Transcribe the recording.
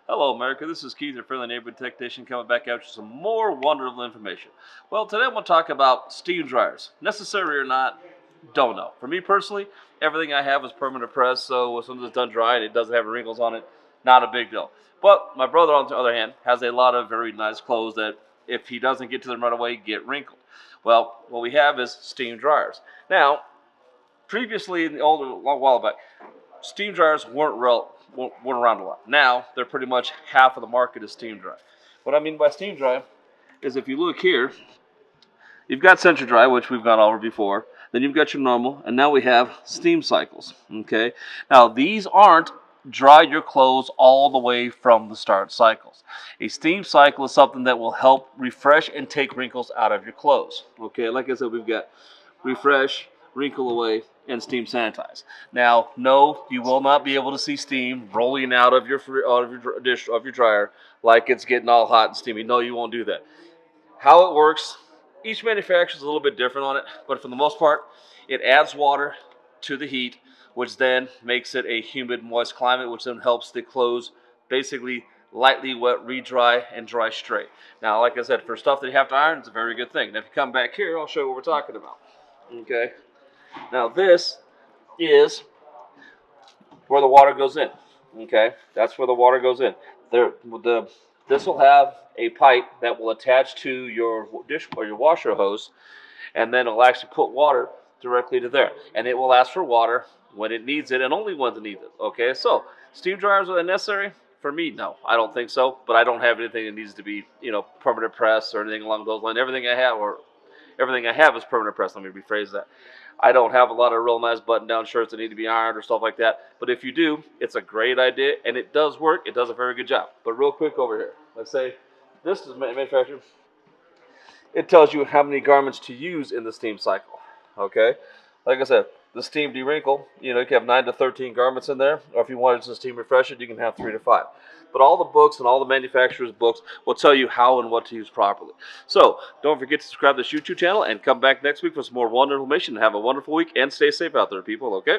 Hello, America. This is Keith, your friendly neighborhood technician, coming back out with some more wonderful information. Well, today I'm going to talk about steam dryers. Necessary or not, don't know. For me personally, everything I have is permanent press, so as soon as it's done drying, it doesn't have wrinkles on it. Not a big deal. But my brother, on the other hand, has a lot of very nice clothes that, if he doesn't get to them right away, get wrinkled. Well, what we have is steam dryers. Now, previously, in the older, a long while back, steam dryers weren't around a lot. Now they're pretty much half of the market is steam dry. What I mean by steam dry is, if you look here, you've got central dry, which we've gone over before. Then you've got your normal, and now we have steam cycles. Okay, now these aren't dry your clothes all the way from the start cycles. A steam cycle is something that will help refresh and take wrinkles out of your clothes. Okay, like I said, we've got refresh, wrinkle away, and steam sanitize. Now, no, you will not be able to see steam rolling out of your dryer like it's getting all hot and steamy. No, you won't do that. How it works, each manufacturer is a little bit different on it, but for the most part, it adds water to the heat, which then makes it a humid, moist climate, which then helps the clothes basically lightly wet, re-dry, and dry straight. Now, like I said, for stuff that you have to iron, it's a very good thing. Now, if you come back here, I'll show you what we're talking about. Okay. Now, this is where the water goes in. Okay, that's where the water goes in. This will have a pipe that will attach to your dish or your washer hose, and then it'll actually put water directly to there, and it will ask for water when it needs it, and only when it needs it. Okay, so steam dryers, are they necessary? For me, no, I don't think so. But I don't have anything that needs to be, permanent press or anything along those lines. Everything I have is permanent press. Let me rephrase that. I don't have a lot of real nice button-down shirts that need to be ironed or stuff like that. But if you do, it's a great idea, and it does work. It does a very good job. But real quick over here, let's say this is manufactured. It tells you how many garments to use in the steam cycle. Okay, like I said, the steam de-wrinkle, you can have 9 to 13 garments in there, or if you wanted to steam refresh it, you can have 3 to 5. But all the books and all the manufacturers' books will tell you how and what to use properly. So don't forget to subscribe to this YouTube channel and come back next week for some more wonderful information. Have a wonderful week and stay safe out there, people. Okay.